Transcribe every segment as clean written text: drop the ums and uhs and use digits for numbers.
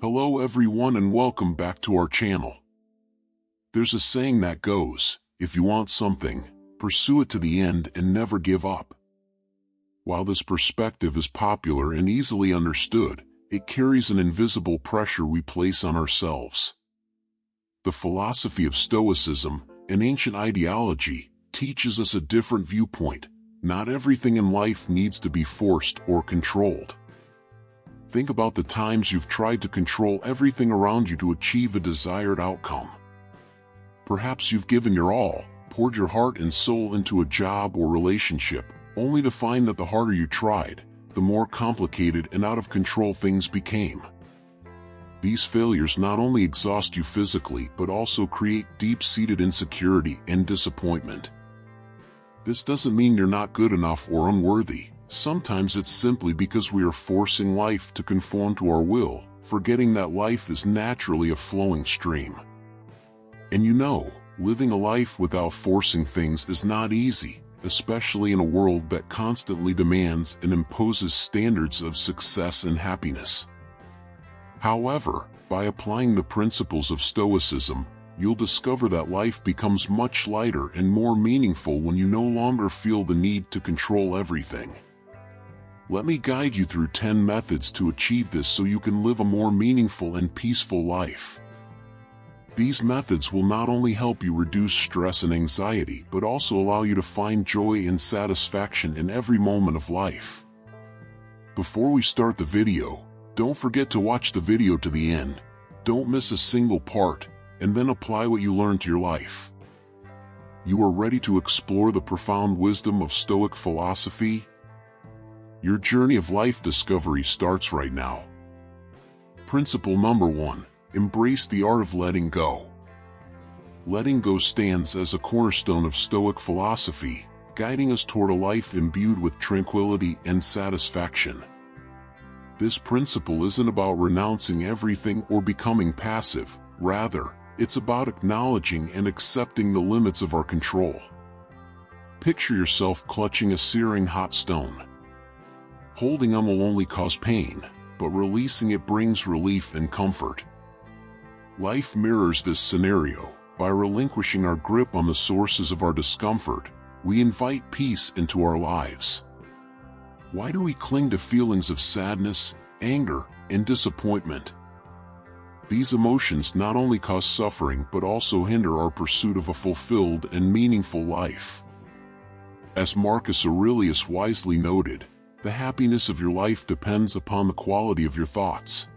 Hello everyone and welcome back to our channel. There's a saying that goes, if you want something, pursue it to the end and never give up. While this perspective is popular and easily understood, it carries an invisible pressure we place on ourselves. The philosophy of Stoicism, an ancient ideology, teaches us a different viewpoint. Not everything in life needs to be forced or controlled. Think about the times you've tried to control everything around you to achieve a desired outcome. Perhaps you've given your all, poured your heart and soul into a job or relationship, only to find that the harder you tried, the more complicated and out of control things became. These failures not only exhaust you physically but also create deep-seated insecurity and disappointment. This doesn't mean you're not good enough or unworthy. Sometimes it's simply because we are forcing life to conform to our will, forgetting that life is naturally a flowing stream. And living a life without forcing things is not easy, especially in a world that constantly demands and imposes standards of success and happiness. However, by applying the principles of Stoicism, you'll discover that life becomes much lighter and more meaningful when you no longer feel the need to control everything. Let me guide you through 10 methods to achieve this so you can live a more meaningful and peaceful life. These methods will not only help you reduce stress and anxiety but also allow you to find joy and satisfaction in every moment of life. Before we start the video, don't forget to watch the video to the end. Don't miss a single part, and then apply what you learned to your life. You are ready to explore the profound wisdom of Stoic philosophy? Your journey of life discovery starts right now. Principle number 1. Embrace the art of letting go. Letting go stands as a cornerstone of Stoic philosophy, guiding us toward a life imbued with tranquility and satisfaction. This principle isn't about renouncing everything or becoming passive. Rather, it's about acknowledging and accepting the limits of our control. Picture yourself clutching a searing hot stone. Holding on will only cause pain, but releasing it brings relief and comfort. Life mirrors this scenario. By relinquishing our grip on the sources of our discomfort, we invite peace into our lives. Why do we cling to feelings of sadness, anger, and disappointment? These emotions not only cause suffering but also hinder our pursuit of a fulfilled and meaningful life. As Marcus Aurelius wisely noted, the happiness of your life depends upon the quality of your thoughts.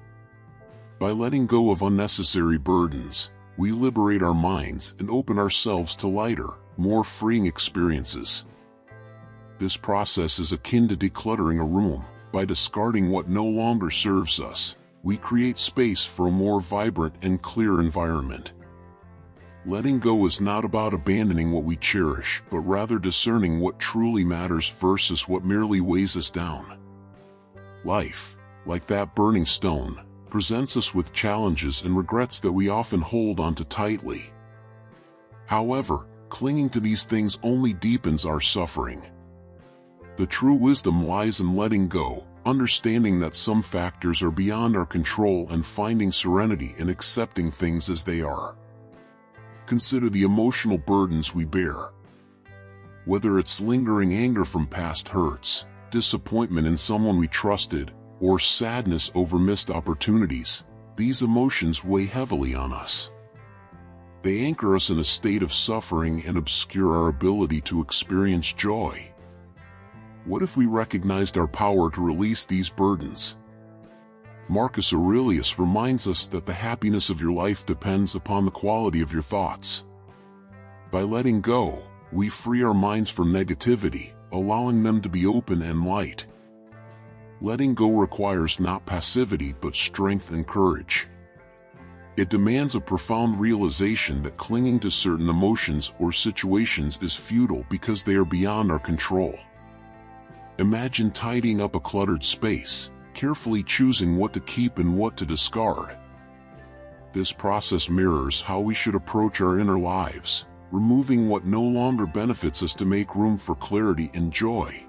By letting go of unnecessary burdens, we liberate our minds and open ourselves to lighter, more freeing experiences. This process is akin to decluttering a room. By discarding what no longer serves us, we create space for a more vibrant and clear environment. Letting go is not about abandoning what we cherish, but rather discerning what truly matters versus what merely weighs us down. Life, like that burning stone, presents us with challenges and regrets that we often hold onto tightly. However, clinging to these things only deepens our suffering. The true wisdom lies in letting go, understanding that some factors are beyond our control and finding serenity in accepting things as they are. Consider the emotional burdens we bear. Whether it's lingering anger from past hurts, disappointment in someone we trusted, or sadness over missed opportunities, these emotions weigh heavily on us. They anchor us in a state of suffering and obscure our ability to experience joy. What if we recognized our power to release these burdens? Marcus Aurelius reminds us that the happiness of your life depends upon the quality of your thoughts. By letting go, we free our minds from negativity, allowing them to be open and light. Letting go requires not passivity but strength and courage. It demands a profound realization that clinging to certain emotions or situations is futile because they are beyond our control. Imagine tidying up a cluttered space, carefully choosing what to keep and what to discard. This process mirrors how we should approach our inner lives, removing what no longer benefits us to make room for clarity and joy.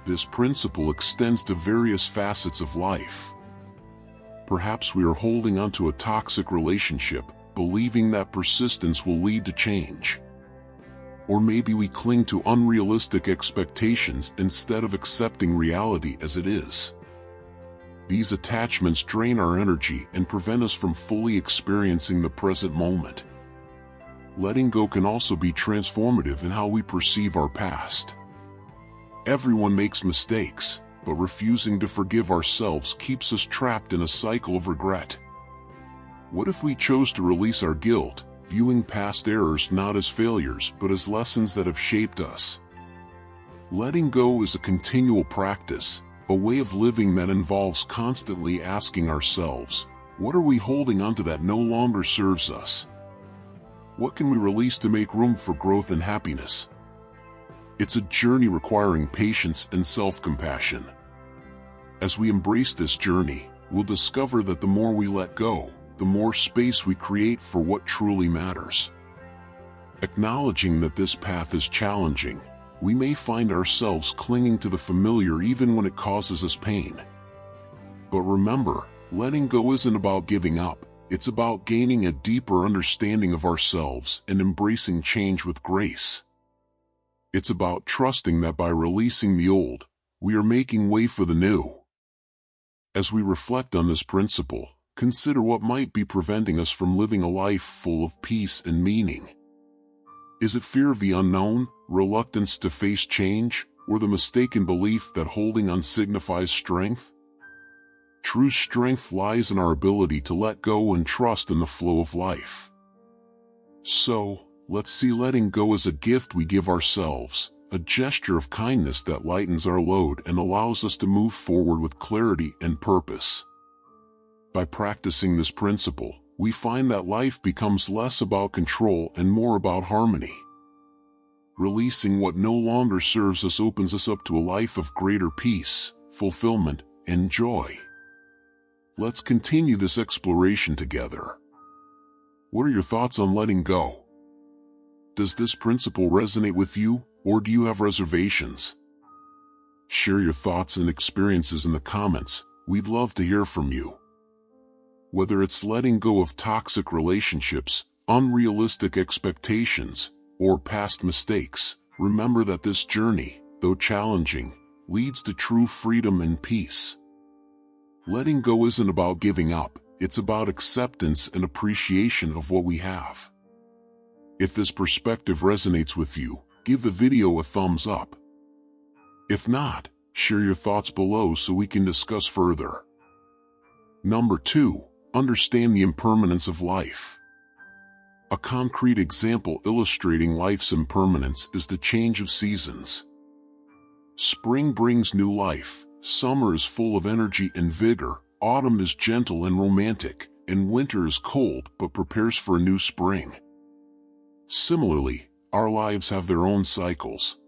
This principle extends to various facets of life. Perhaps we are holding onto a toxic relationship, believing that persistence will lead to change. Or maybe we cling to unrealistic expectations instead of accepting reality as it is. These attachments drain our energy and prevent us from fully experiencing the present moment. Letting go can also be transformative in how we perceive our past. Everyone makes mistakes, but refusing to forgive ourselves keeps us trapped in a cycle of regret. What if we chose to release our guilt, viewing past errors not as failures but as lessons that have shaped us? Letting go is a continual practice, a way of living that involves constantly asking ourselves, what are we holding onto that no longer serves us? What can we release to make room for growth and happiness? It's a journey requiring patience and self-compassion. As we embrace this journey, we'll discover that the more we let go, the more space we create for what truly matters. Acknowledging that this path is challenging, we may find ourselves clinging to the familiar even when it causes us pain. But remember, letting go isn't about giving up, it's about gaining a deeper understanding of ourselves and embracing change with grace. It's about trusting that by releasing the old, we are making way for the new. As we reflect on this principle, consider what might be preventing us from living a life full of peace and meaning. Is it fear of the unknown, reluctance to face change, or the mistaken belief that holding on signifies strength? True strength lies in our ability to let go and trust in the flow of life. So, let's see letting go as a gift we give ourselves, a gesture of kindness that lightens our load and allows us to move forward with clarity and purpose. By practicing this principle, we find that life becomes less about control and more about harmony. Releasing what no longer serves us opens us up to a life of greater peace, fulfillment, and joy. Let's continue this exploration together. What are your thoughts on letting go? Does this principle resonate with you, or do you have reservations? Share your thoughts and experiences in the comments. We'd love to hear from you. Whether it's letting go of toxic relationships, unrealistic expectations, or past mistakes, remember that this journey, though challenging, leads to true freedom and peace. Letting go isn't about giving up, it's about acceptance and appreciation of what we have. If this perspective resonates with you, give the video a thumbs up. If not, share your thoughts below so we can discuss further. Number 2. Understand the impermanence of life. A concrete example illustrating life's impermanence is the change of seasons. Spring brings new life, summer is full of energy and vigor, autumn is gentle and romantic, and winter is cold but prepares for a new spring. Similarly, our lives have their own cycles.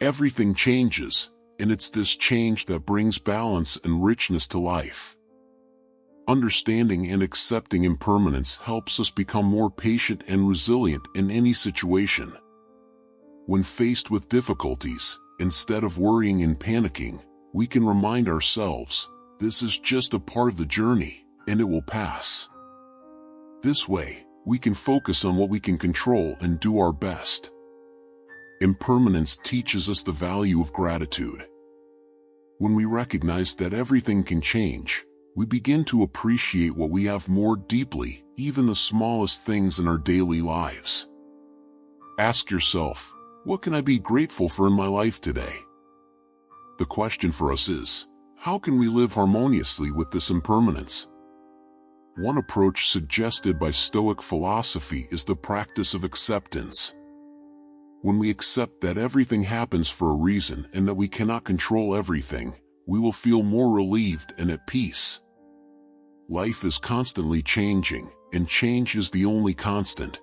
Everything changes, and it's this change that brings balance and richness to life. Understanding and accepting impermanence helps us become more patient and resilient in any situation. When faced with difficulties, instead of worrying and panicking, we can remind ourselves, this is just a part of the journey, and it will pass. This way, we can focus on what we can control and do our best. Impermanence teaches us the value of gratitude. When we recognize that everything can change, we begin to appreciate what we have more deeply, even the smallest things in our daily lives. Ask yourself, what can I be grateful for in my life today? The question for us is, how can we live harmoniously with this impermanence? One approach suggested by Stoic philosophy is the practice of acceptance. When we accept that everything happens for a reason and that we cannot control everything, we will feel more relieved and at peace. Life is constantly changing, and change is the only constant.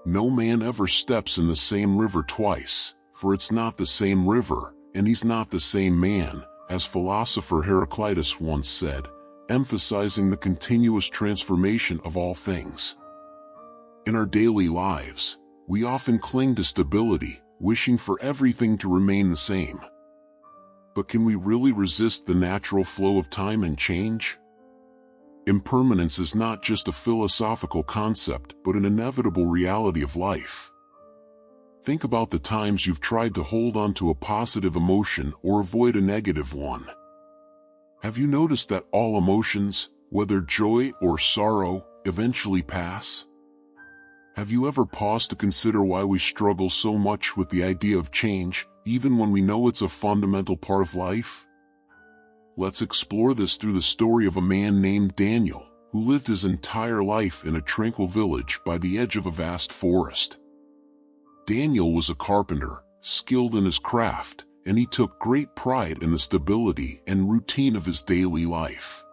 No man ever steps in the same river twice, for it's not the same river, and he's not the same man, as philosopher Heraclitus once said, emphasizing the continuous transformation of all things. In our daily lives, we often cling to stability, wishing for everything to remain the same. But can we really resist the natural flow of time and change? Impermanence is not just a philosophical concept but an inevitable reality of life. Think about the times you've tried to hold on to a positive emotion or avoid a negative one. Have you noticed that all emotions, whether joy or sorrow, eventually pass? Have you ever paused to consider why we struggle so much with the idea of change, even when we know it's a fundamental part of life? Let's explore this through the story of a man named Daniel, who lived his entire life in a tranquil village by the edge of a vast forest. Daniel was a carpenter, skilled in his craft, and he took great pride in the stability and routine of his daily life.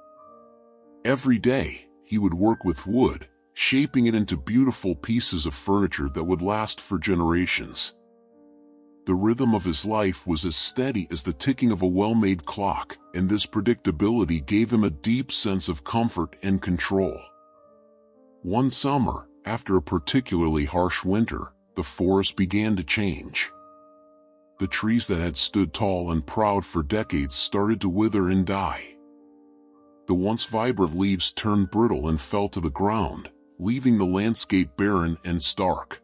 Every day, he would work with wood, shaping it into beautiful pieces of furniture that would last for generations. The rhythm of his life was as steady as the ticking of a well-made clock, and this predictability gave him a deep sense of comfort and control. One summer, after a particularly harsh winter, the forest began to change. The trees that had stood tall and proud for decades started to wither and die. The once vibrant leaves turned brittle and fell to the ground, leaving the landscape barren and stark.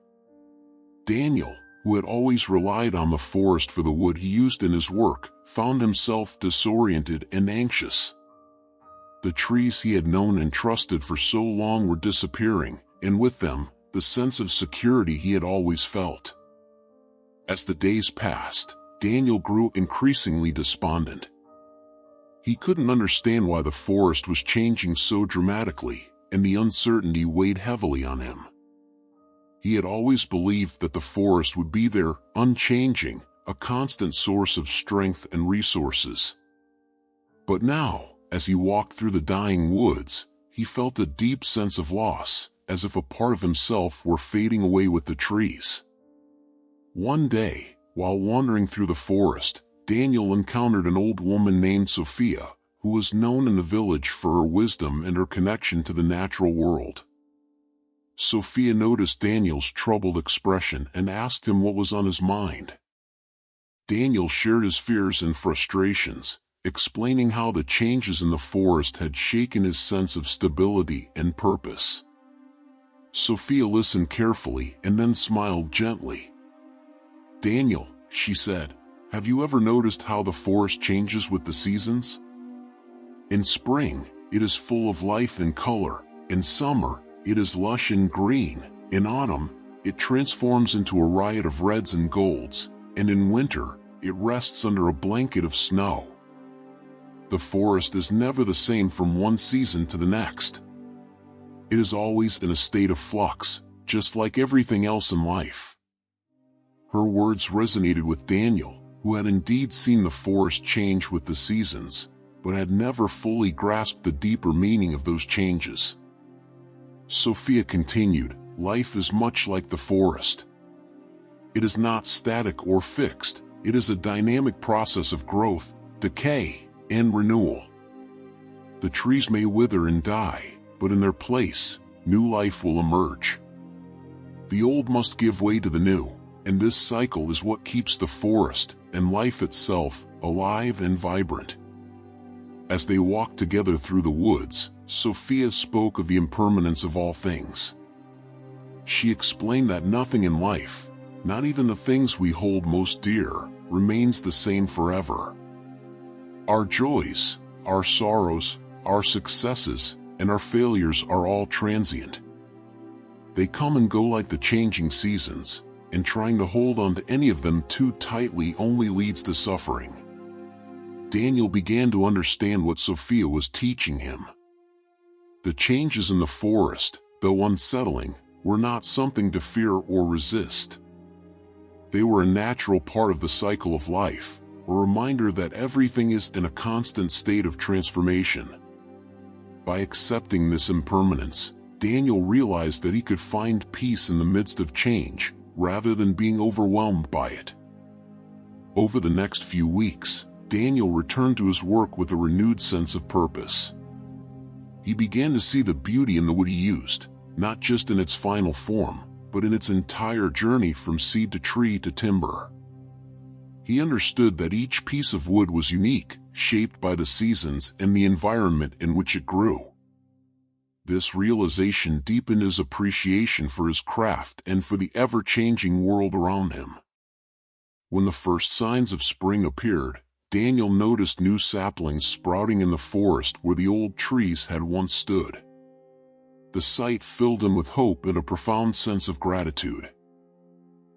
Daniel, who had always relied on the forest for the wood he used in his work, found himself disoriented and anxious. The trees he had known and trusted for so long were disappearing, and with them, the sense of security he had always felt. As the days passed, Daniel grew increasingly despondent. He couldn't understand why the forest was changing so dramatically, and the uncertainty weighed heavily on him. He had always believed that the forest would be there, unchanging, a constant source of strength and resources. But now, as he walked through the dying woods, he felt a deep sense of loss, as if a part of himself were fading away with the trees. One day, while wandering through the forest, Daniel encountered an old woman named Sophia, who was known in the village for her wisdom and her connection to the natural world. Sophia noticed Daniel's troubled expression and asked him what was on his mind. Daniel shared his fears and frustrations, explaining how the changes in the forest had shaken his sense of stability and purpose. Sophia listened carefully and then smiled gently. "Daniel," she said, "have you ever noticed how the forest changes with the seasons? In spring, it is full of life and color. In summer, it is lush and green. In autumn, it transforms into a riot of reds and golds, and in winter, it rests under a blanket of snow. The forest is never the same from one season to the next. It is always in a state of flux, just like everything else in life." Her words resonated with Daniel, who had indeed seen the forest change with the seasons, but had never fully grasped the deeper meaning of those changes. Sophia continued, "Life is much like the forest. It is not static or fixed, it is a dynamic process of growth, decay, and renewal. The trees may wither and die, but in their place, new life will emerge. The old must give way to the new, and this cycle is what keeps the forest, and life itself, alive and vibrant." As they walked together through the woods, Sophia spoke of the impermanence of all things. She explained that nothing in life, not even the things we hold most dear, remains the same forever. Our joys, our sorrows, our successes, and our failures are all transient. They come and go like the changing seasons, and trying to hold on to any of them too tightly only leads to suffering. Daniel began to understand what Sophia was teaching him. The changes in the forest, though unsettling, were not something to fear or resist. They were a natural part of the cycle of life, a reminder that everything is in a constant state of transformation. By accepting this impermanence, Daniel realized that he could find peace in the midst of change, rather than being overwhelmed by it. Over the next few weeks, Daniel returned to his work with a renewed sense of purpose. He began to see the beauty in the wood he used, not just in its final form, but in its entire journey from seed to tree to timber. He understood that each piece of wood was unique, shaped by the seasons and the environment in which it grew. This realization deepened his appreciation for his craft and for the ever-changing world around him. When the first signs of spring appeared, Daniel noticed new saplings sprouting in the forest where the old trees had once stood. The sight filled him with hope and a profound sense of gratitude.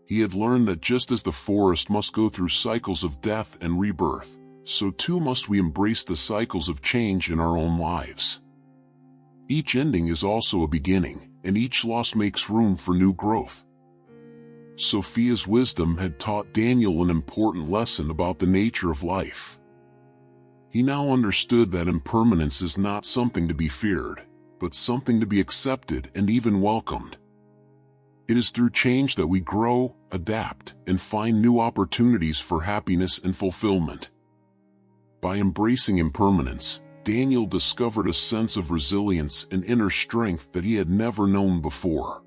He had learned that just as the forest must go through cycles of death and rebirth, so too must we embrace the cycles of change in our own lives. Each ending is also a beginning, and each loss makes room for new growth. Sophia's wisdom had taught Daniel an important lesson about the nature of life. He now understood that impermanence is not something to be feared, but something to be accepted and even welcomed. It is through change that we grow, adapt, and find new opportunities for happiness and fulfillment. By embracing impermanence, Daniel discovered a sense of resilience and inner strength that he had never known before.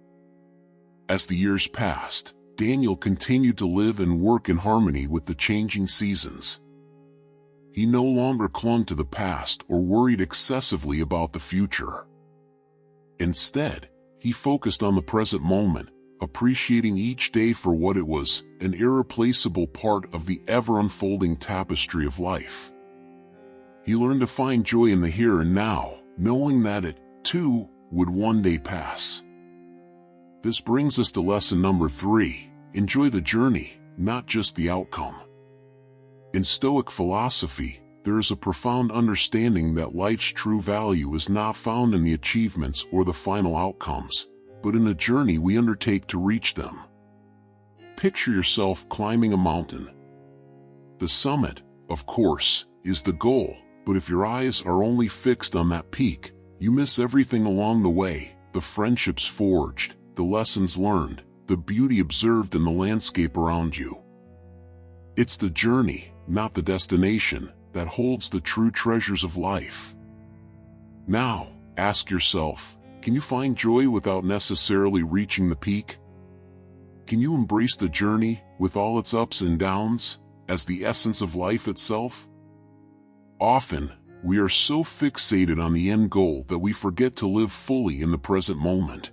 As the years passed, Daniel continued to live and work in harmony with the changing seasons. He no longer clung to the past or worried excessively about the future. Instead, he focused on the present moment, appreciating each day for what it was, an irreplaceable part of the ever-unfolding tapestry of life. He learned to find joy in the here and now, knowing that it, too, would one day pass. This brings us to lesson number 3, enjoy the journey, not just the outcome. In Stoic philosophy, there is a profound understanding that life's true value is not found in the achievements or the final outcomes, but in the journey we undertake to reach them. Picture yourself climbing a mountain. The summit, of course, is the goal, but if your eyes are only fixed on that peak, you miss everything along the way, the friendships forged, the lessons learned, the beauty observed in the landscape around you. It's the journey, not the destination, that holds the true treasures of life. Now, ask yourself, can you find joy without necessarily reaching the peak? Can you embrace the journey, with all its ups and downs, as the essence of life itself? Often, we are so fixated on the end goal that we forget to live fully in the present moment.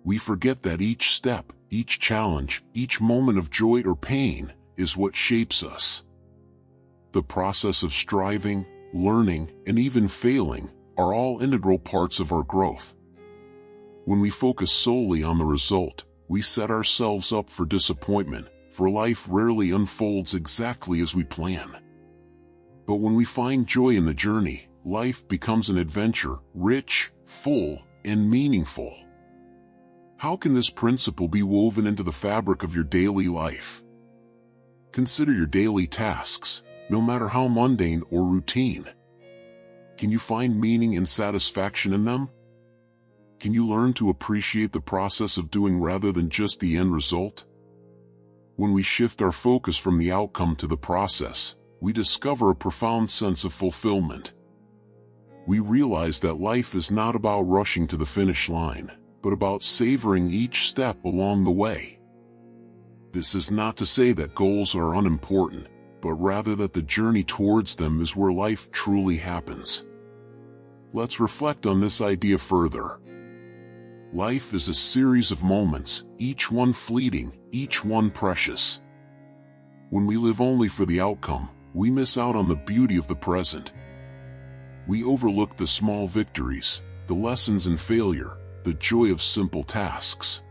We forget that each step, each challenge, each moment of joy or pain, is what shapes us. The process of striving, learning, and even failing are all integral parts of our growth. When we focus solely on the result, we set ourselves up for disappointment, for life rarely unfolds exactly as we plan. But when we find joy in the journey, life becomes an adventure, rich, full, and meaningful. How can this principle be woven into the fabric of your daily life? Consider your daily tasks, no matter how mundane or routine. Can you find meaning and satisfaction in them? Can you learn to appreciate the process of doing rather than just the end result? When we shift our focus from the outcome to the process, we discover a profound sense of fulfillment. We realize that life is not about rushing to the finish line, but about savoring each step along the way. This is not to say that goals are unimportant, but rather that the journey towards them is where life truly happens. Let's reflect on this idea further. Life is a series of moments, each one fleeting, each one precious. When we live only for the outcome, we miss out on the beauty of the present. We overlook the small victories, the lessons in failure, the joy of simple tasks.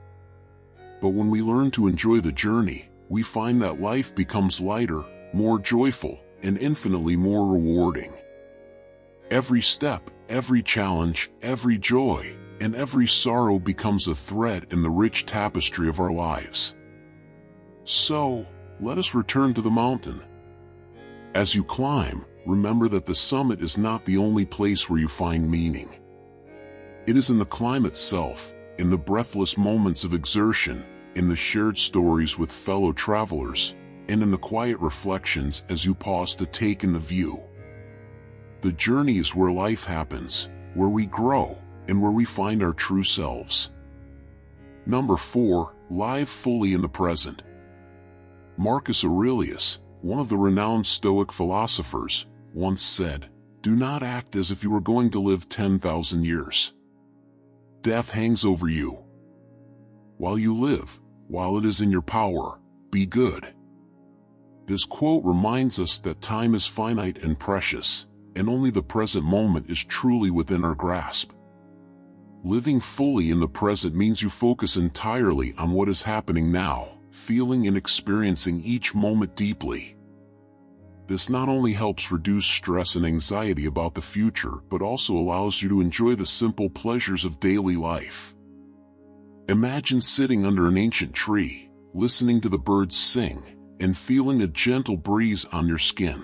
But when we learn to enjoy the journey, we find that life becomes lighter, more joyful, and infinitely more rewarding. Every step, every challenge, every joy, and every sorrow becomes a thread in the rich tapestry of our lives. So, let us return to the mountain. As you climb, remember that the summit is not the only place where you find meaning. It is in the climb itself, in the breathless moments of exertion, in the shared stories with fellow travelers, and in the quiet reflections as you pause to take in the view. The journey is where life happens, where we grow, and where we find our true selves. Number 4, live fully in the present. Marcus Aurelius, one of the renowned Stoic philosophers, once said, "Do not act as if you were going to live 10,000 years. death hangs over you. While you live, while it is in your power, be good. This quote reminds us that time is finite and precious, and only the present moment is truly within our grasp. Living fully in the present means you focus entirely on what is happening now, feeling and experiencing each moment deeply. This not only helps reduce stress and anxiety about the future, but also allows you to enjoy the simple pleasures of daily life. Imagine sitting under an ancient tree, listening to the birds sing, and feeling a gentle breeze on your skin.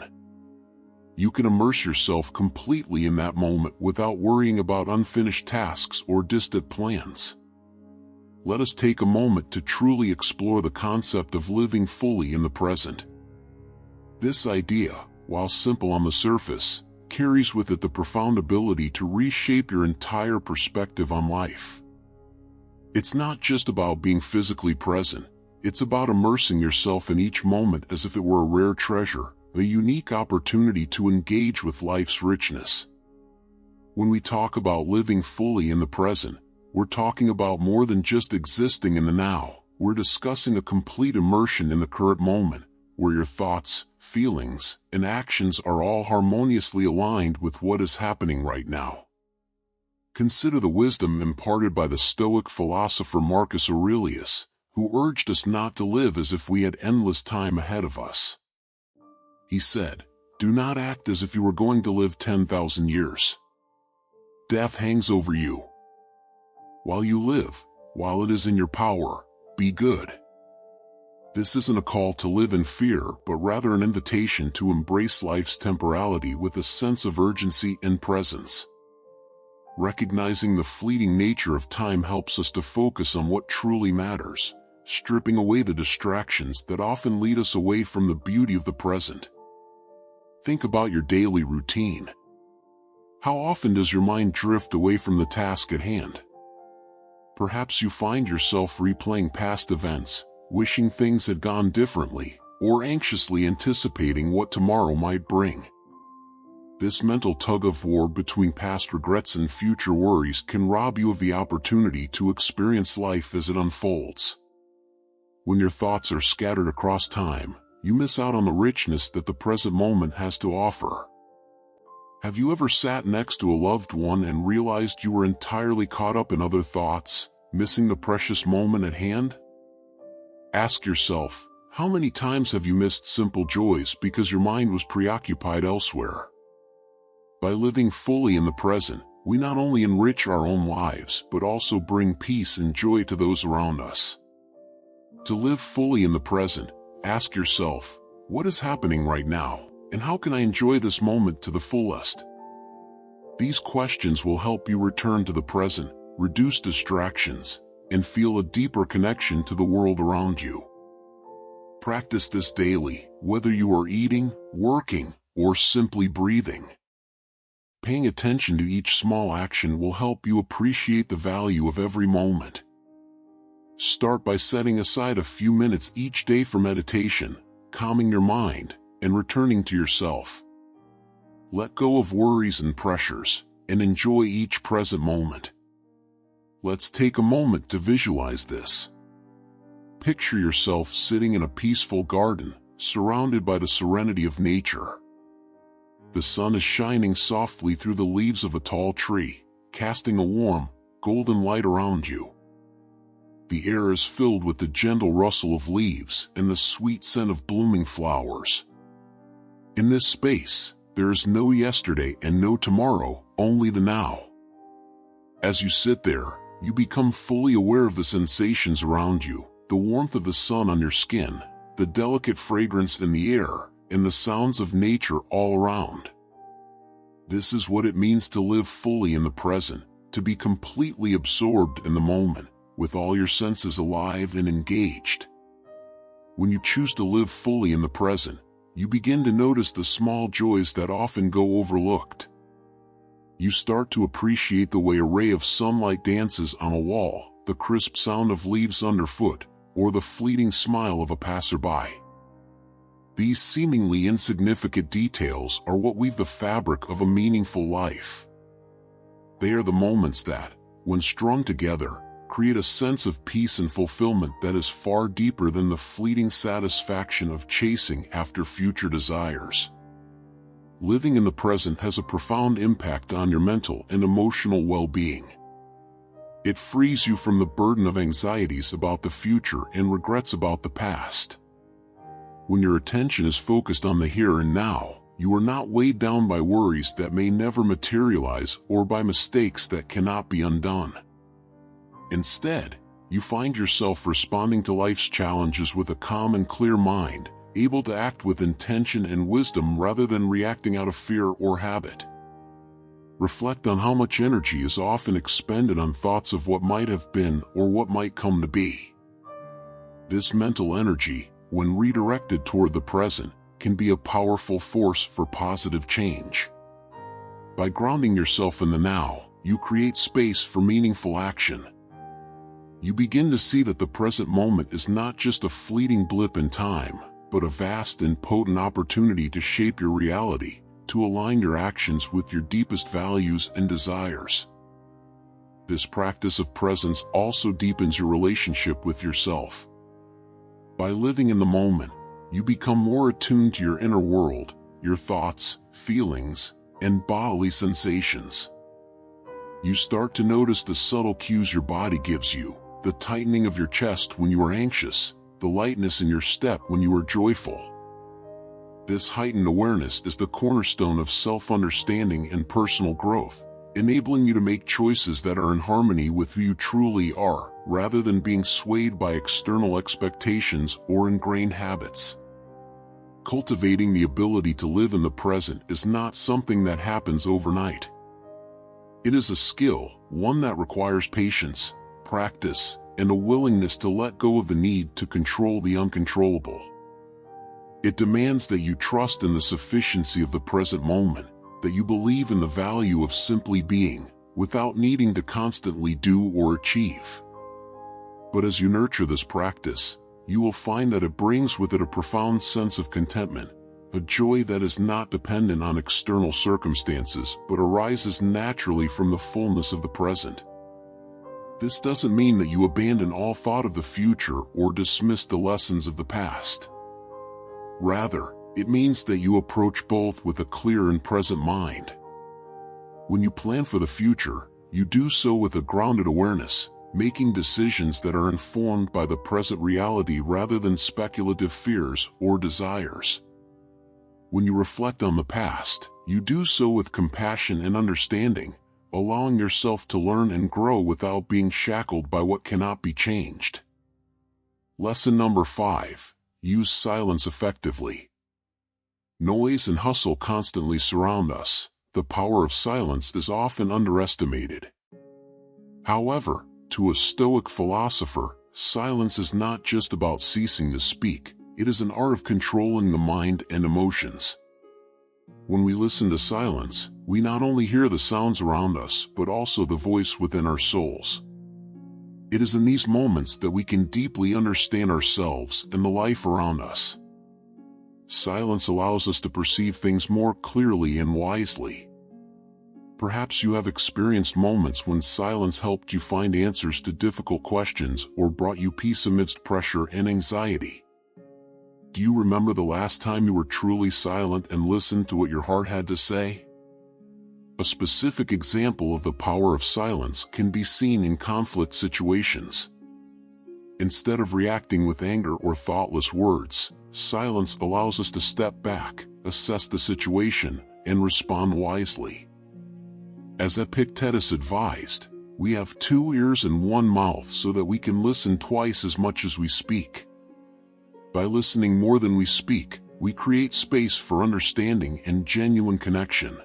You can immerse yourself completely in that moment without worrying about unfinished tasks or distant plans. Let us take a moment to truly explore the concept of living fully in the present. This idea, while simple on the surface, carries with it the profound ability to reshape your entire perspective on life. It's not just about being physically present, it's about immersing yourself in each moment as if it were a rare treasure, a unique opportunity to engage with life's richness. When we talk about living fully in the present, we're talking about more than just existing in the now. We're discussing a complete immersion in the current moment, where your thoughts, feelings, and actions are all harmoniously aligned with what is happening right now. Consider the wisdom imparted by the Stoic philosopher Marcus Aurelius, who urged us not to live as if we had endless time ahead of us. He said, "Do not act as if you were going to live 10,000 years. Death hangs over you. While you live, while it is in your power, be good." This isn't a call to live in fear, but rather an invitation to embrace life's temporality with a sense of urgency and presence. Recognizing the fleeting nature of time helps us to focus on what truly matters, stripping away the distractions that often lead us away from the beauty of the present. Think about your daily routine. How often does your mind drift away from the task at hand? Perhaps you find yourself replaying past events, wishing things had gone differently, or anxiously anticipating what tomorrow might bring. This mental tug-of-war between past regrets and future worries can rob you of the opportunity to experience life as it unfolds. When your thoughts are scattered across time, you miss out on the richness that the present moment has to offer. Have you ever sat next to a loved one and realized you were entirely caught up in other thoughts, missing the precious moment at hand? Ask yourself, how many times have you missed simple joys because your mind was preoccupied elsewhere? By living fully in the present, we not only enrich our own lives but also bring peace and joy to those around us. To live fully in the present, ask yourself, what is happening right now, and how can I enjoy this moment to the fullest? These questions will help you return to the present, reduce distractions, and feel a deeper connection to the world around you. Practice this daily, whether you are eating, working, or simply breathing. Paying attention to each small action will help you appreciate the value of every moment. Start by setting aside a few minutes each day for meditation, calming your mind, and returning to yourself. Let go of worries and pressures, and enjoy each present moment. Let's take a moment to visualize this. Picture yourself sitting in a peaceful garden, surrounded by the serenity of nature. The sun is shining softly through the leaves of a tall tree, casting a warm, golden light around you. The air is filled with the gentle rustle of leaves and the sweet scent of blooming flowers. In this space, there is no yesterday and no tomorrow, only the now. As you sit there, you become fully aware of the sensations around you, the warmth of the sun on your skin, the delicate fragrance in the air, and the sounds of nature all around. This is what it means to live fully in the present, to be completely absorbed in the moment, with all your senses alive and engaged. When you choose to live fully in the present, you begin to notice the small joys that often go overlooked. You start to appreciate the way a ray of sunlight dances on a wall, the crisp sound of leaves underfoot, or the fleeting smile of a passerby. These seemingly insignificant details are what weave the fabric of a meaningful life. They are the moments that, when strung together, create a sense of peace and fulfillment that is far deeper than the fleeting satisfaction of chasing after future desires. Living in the present has a profound impact on your mental and emotional well-being. It frees you from the burden of anxieties about the future and regrets about the past. When your attention is focused on the here and now, you are not weighed down by worries that may never materialize or by mistakes that cannot be undone. Instead, you find yourself responding to life's challenges with a calm and clear mind, able to act with intention and wisdom rather than reacting out of fear or habit. Reflect on how much energy is often expended on thoughts of what might have been or what might come to be. This mental energy, when redirected toward the present, can be a powerful force for positive change. By grounding yourself in the now, you create space for meaningful action. You begin to see that the present moment is not just a fleeting blip in time, but a vast and potent opportunity to shape your reality, to align your actions with your deepest values and desires. This practice of presence also deepens your relationship with yourself. By living in the moment, you become more attuned to your inner world, your thoughts, feelings, and bodily sensations. You start to notice the subtle cues your body gives you, the tightening of your chest when you are anxious, the lightness in your step when you are joyful. This heightened awareness is the cornerstone of self-understanding and personal growth, enabling you to make choices that are in harmony with who you truly are, rather than being swayed by external expectations or ingrained habits. Cultivating the ability to live in the present is not something that happens overnight. It is a skill, one that requires patience, practice, and a willingness to let go of the need to control the uncontrollable. It demands that you trust in the sufficiency of the present moment, that you believe in the value of simply being, without needing to constantly do or achieve. But as you nurture this practice, you will find that it brings with it a profound sense of contentment, a joy that is not dependent on external circumstances but arises naturally from the fullness of the present. This doesn't mean that you abandon all thought of the future or dismiss the lessons of the past. Rather, it means that you approach both with a clear and present mind. When you plan for the future, you do so with a grounded awareness, making decisions that are informed by the present reality rather than speculative fears or desires. When you reflect on the past, you do so with compassion and understanding, allowing yourself to learn and grow without being shackled by what cannot be changed. Lesson number 5. Use silence effectively. Noise and hustle constantly surround us. The power of silence is often underestimated. However, to a Stoic philosopher, silence is not just about ceasing to speak, it is an art of controlling the mind and emotions. When we listen to silence, we not only hear the sounds around us but also the voice within our souls. It is in these moments that we can deeply understand ourselves and the life around us. Silence allows us to perceive things more clearly and wisely. Perhaps you have experienced moments when silence helped you find answers to difficult questions or brought you peace amidst pressure and anxiety. Do you remember the last time you were truly silent and listened to what your heart had to say? A specific example of the power of silence can be seen in conflict situations. Instead of reacting with anger or thoughtless words, silence allows us to step back, assess the situation, and respond wisely. As Epictetus advised, we have 2 ears and 1 mouth so that we can listen twice as much as we speak. By listening more than we speak, we create space for understanding and genuine connection.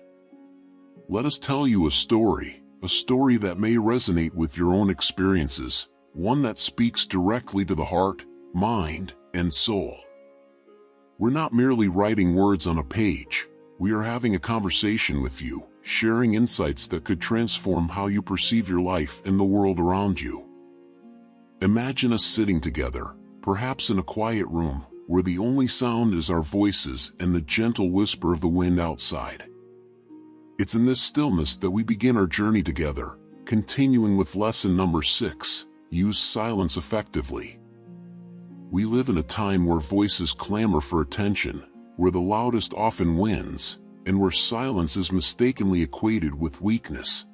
Let us tell you a story that may resonate with your own experiences, one that speaks directly to the heart, mind, and soul. We're not merely writing words on a page, we are having a conversation with you, sharing insights that could transform how you perceive your life and the world around you. Imagine us sitting together, perhaps in a quiet room, where the only sound is our voices and the gentle whisper of the wind outside. It's in this stillness that we begin our journey together, continuing with lesson number 6, use silence effectively. We live in a time where voices clamor for attention, where the loudest often wins, and where silence is mistakenly equated with weakness.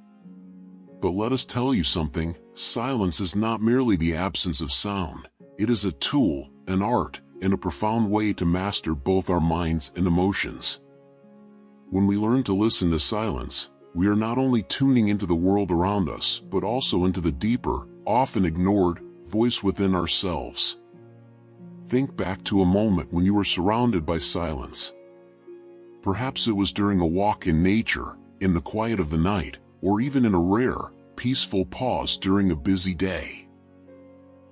But let us tell you something, silence is not merely the absence of sound. It is a tool, an art, and a profound way to master both our minds and emotions. When we learn to listen to silence, we are not only tuning into the world around us, but also into the deeper, often ignored, voice within ourselves. Think back to a moment when you were surrounded by silence. Perhaps it was during a walk in nature, in the quiet of the night, or even in a rare, peaceful pause during a busy day.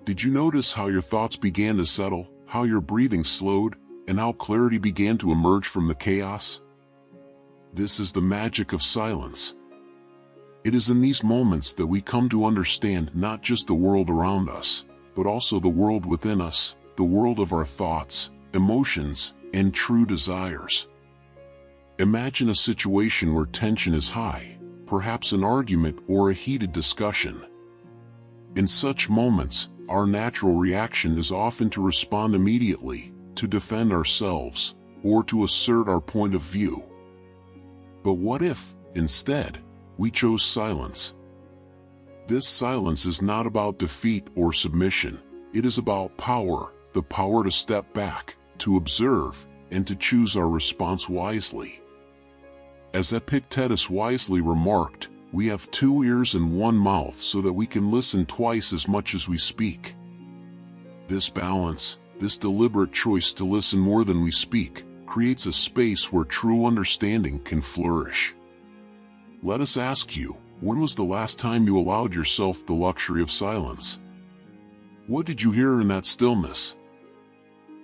Did you notice how your thoughts began to settle, how your breathing slowed, and how clarity began to emerge from the chaos? This is the magic of silence. It is in these moments that we come to understand not just the world around us, but also the world within us, the world of our thoughts, emotions, and true desires. Imagine a situation where tension is high, perhaps an argument or a heated discussion. In such moments, our natural reaction is often to respond immediately, to defend ourselves, or to assert our point of view. But what if, instead, we chose silence? This silence is not about defeat or submission. It is about power, the power to step back, to observe, and to choose our response wisely. As Epictetus wisely remarked, we have 2 ears and 1 mouth so that we can listen twice as much as we speak. This balance, this deliberate choice to listen more than we speak, creates a space where true understanding can flourish. Let us ask you, when was the last time you allowed yourself the luxury of silence? What did you hear in that stillness?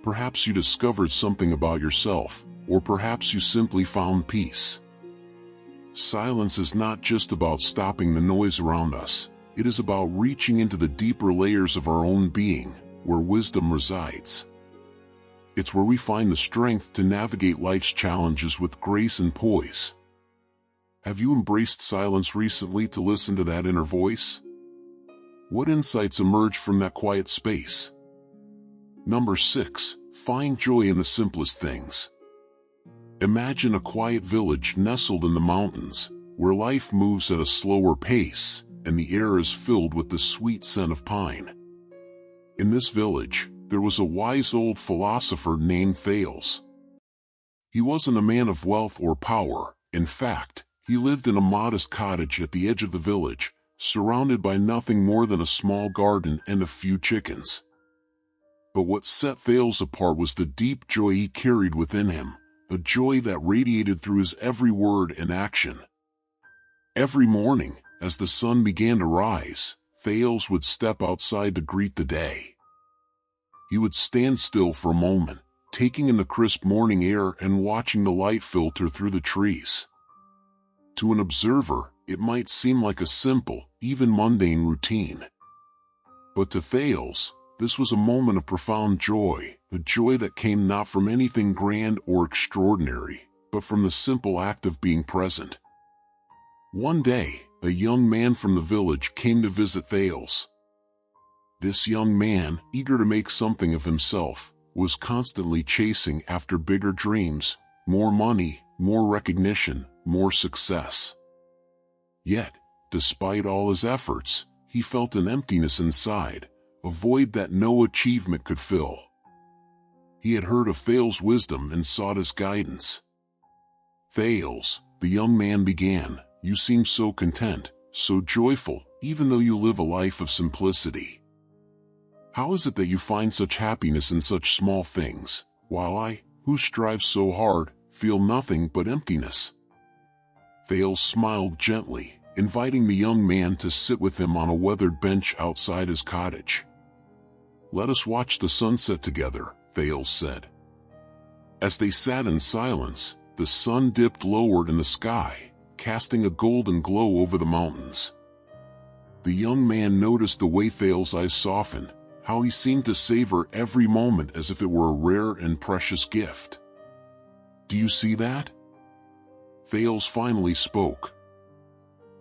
Perhaps you discovered something about yourself, or perhaps you simply found peace. Silence is not just about stopping the noise around us. It is about reaching into the deeper layers of our own being, where wisdom resides. It's where we find the strength to navigate life's challenges with grace and poise. Have you embraced silence recently to listen to that inner voice? What insights emerge from that quiet space? Number 6, find joy in the simplest things. Imagine a quiet village nestled in the mountains, where life moves at a slower pace, and the air is filled with the sweet scent of pine. In this village, there was a wise old philosopher named Thales. He wasn't a man of wealth or power. In fact, he lived in a modest cottage at the edge of the village, surrounded by nothing more than a small garden and a few chickens. But what set Thales apart was the deep joy he carried within him, a joy that radiated through his every word and action. Every morning, as the sun began to rise, Thales would step outside to greet the day. He would stand still for a moment, taking in the crisp morning air and watching the light filter through the trees. To an observer, it might seem like a simple, even mundane routine. But to Thales, this was a moment of profound joy, a joy that came not from anything grand or extraordinary, but from the simple act of being present. One day, a young man from the village came to visit Thales. This young man, eager to make something of himself, was constantly chasing after bigger dreams, more money, more recognition, more success. Yet, despite all his efforts, he felt an emptiness inside, a void that no achievement could fill. He had heard of Thales' wisdom and sought his guidance. "Thales," the young man began, "you seem so content, so joyful, even though you live a life of simplicity. How is it that you find such happiness in such small things, while I, who strive so hard, feel nothing but emptiness?" Thales smiled gently, inviting the young man to sit with him on a weathered bench outside his cottage. "Let us watch the sunset together," Thales said. As they sat in silence, the sun dipped lowered in the sky, casting a golden glow over the mountains. The young man noticed the way Thales' eyes softened, how he seemed to savor every moment as if it were a rare and precious gift. "Do you see that?" Thales finally spoke.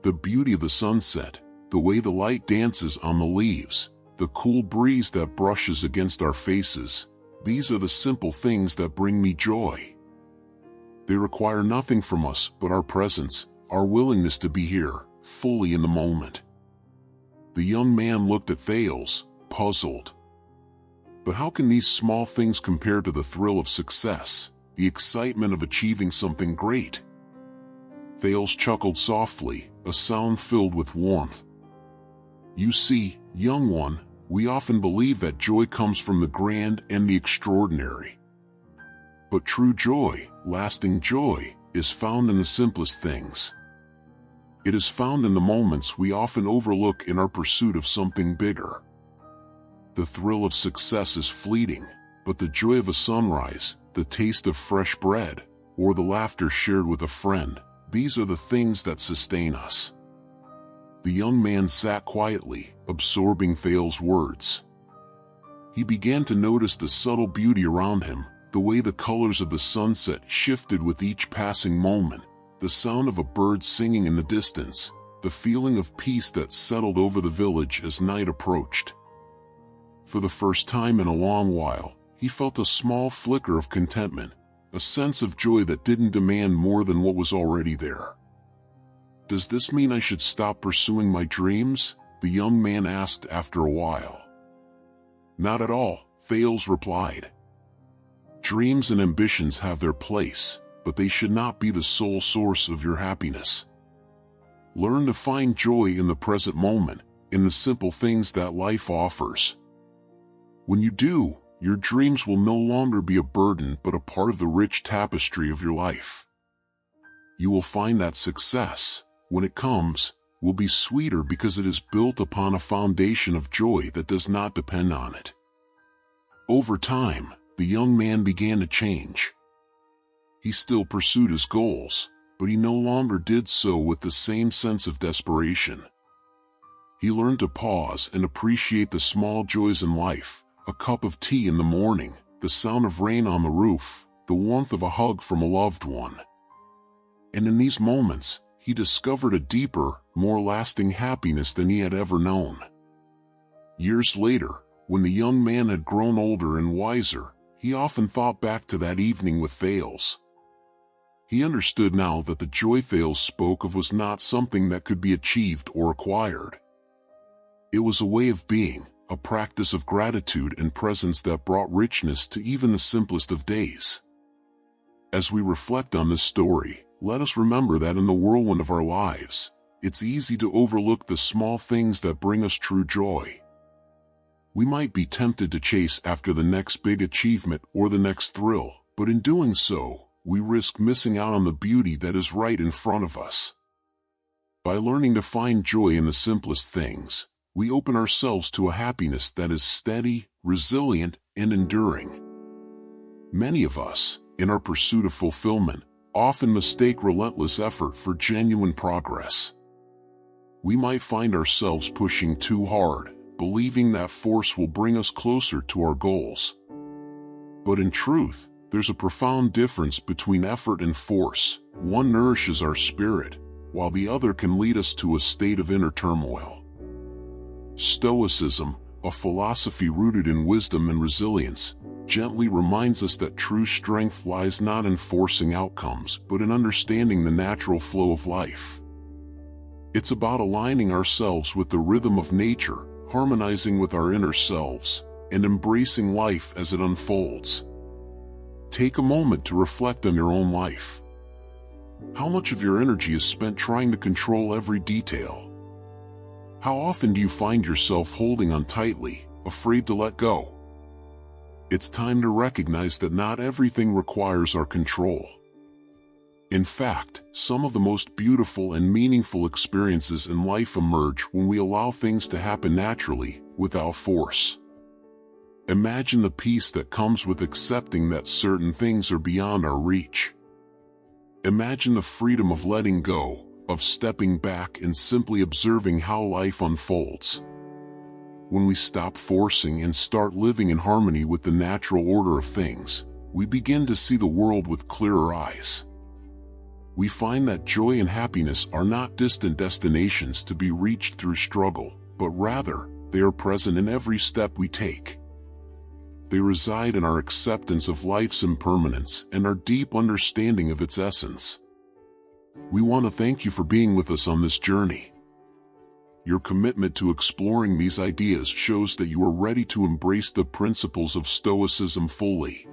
"The beauty of the sunset, The way the light dances on the leaves, the cool breeze that brushes against our faces, these are the simple things that bring me joy. They require nothing from us but our presence, our willingness to be here, fully in the moment. The young man looked at Thales, puzzled. But how can these small things compare to the thrill of success, the excitement of achieving something great? Thales chuckled softly, a sound filled with warmth. You see, young one, we often believe that joy comes from the grand and the extraordinary. But true joy, lasting joy, is found in the simplest things. It is found in the moments we often overlook in our pursuit of something bigger. The thrill of success is fleeting, but the joy of a sunrise, the taste of fresh bread, or the laughter shared with a friend, these are the things that sustain us. The young man sat quietly, absorbing Thales' words. He began to notice the subtle beauty around him, the way the colors of the sunset shifted with each passing moment, the sound of a bird singing in the distance, the feeling of peace that settled over the village as night approached. For the first time in a long while, he felt a small flicker of contentment, a sense of joy that didn't demand more than what was already there. Does this mean I should stop pursuing my dreams? The young man asked after a while. Not at all, Thales replied. Dreams and ambitions have their place, but they should not be the sole source of your happiness. Learn to find joy in the present moment, in the simple things that life offers. When you do, your dreams will no longer be a burden but a part of the rich tapestry of your life. You will find that success, when it comes, will be sweeter because it is built upon a foundation of joy that does not depend on it. Over time, the young man began to change. He still pursued his goals, but he no longer did so with the same sense of desperation. He learned to pause and appreciate the small joys in life, a cup of tea in the morning, the sound of rain on the roof, the warmth of a hug from a loved one. And in these moments, he discovered a deeper, more lasting happiness than he had ever known. Years later, when the young man had grown older and wiser, he often thought back to that evening with Thales. He understood now that the joy Thales spoke of was not something that could be achieved or acquired. It was a way of being, a practice of gratitude and presence that brought richness to even the simplest of days. As we reflect on this story, let us remember that in the whirlwind of our lives, it's easy to overlook the small things that bring us true joy. We might be tempted to chase after the next big achievement or the next thrill, but in doing so, we risk missing out on the beauty that is right in front of us. By learning to find joy in the simplest things, we open ourselves to a happiness that is steady, resilient, and enduring. Many of us, in our pursuit of fulfillment, often mistake relentless effort for genuine progress. We might find ourselves pushing too hard, believing that force will bring us closer to our goals. But in truth, there's a profound difference between effort and force. One nourishes our spirit, while the other can lead us to a state of inner turmoil. Stoicism, a philosophy rooted in wisdom and resilience, gently reminds us that true strength lies not in forcing outcomes but in understanding the natural flow of life. It's about aligning ourselves with the rhythm of nature, harmonizing with our inner selves, and embracing life as it unfolds. Take a moment to reflect on your own life. How much of your energy is spent trying to control every detail? How often do you find yourself holding on tightly, afraid to let go? It's time to recognize that not everything requires our control. In fact, some of the most beautiful and meaningful experiences in life emerge when we allow things to happen naturally, without force. Imagine the peace that comes with accepting that certain things are beyond our reach. Imagine the freedom of letting go, of stepping back and simply observing how life unfolds. When we stop forcing and start living in harmony with the natural order of things, we begin to see the world with clearer eyes. we find that joy and happiness are not distant destinations to be reached through struggle, but rather, they are present in every step we take. They reside in our acceptance of life's impermanence and our deep understanding of its essence. We want to thank you for being with us on this journey. Your commitment to exploring these ideas shows that you are ready to embrace the principles of Stoicism fully.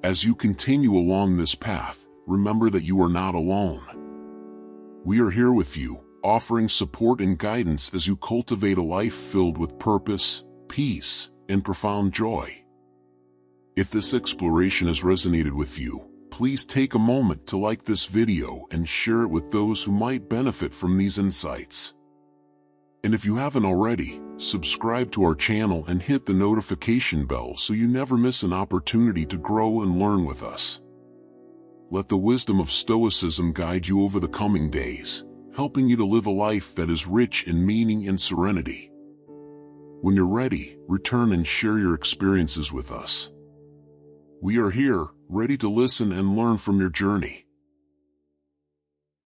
As you continue along this path, remember that you are not alone. We are here with you, offering support and guidance as you cultivate a life filled with purpose, peace, and profound joy. If this exploration has resonated with you, please take a moment to like this video and share it with those who might benefit from these insights. And if you haven't already, subscribe to our channel and hit the notification bell so you never miss an opportunity to grow and learn with us. Let the wisdom of Stoicism guide you over the coming days, helping you to live a life that is rich in meaning and serenity. When you're ready, return and share your experiences with us. We are here, ready to listen and learn from your journey.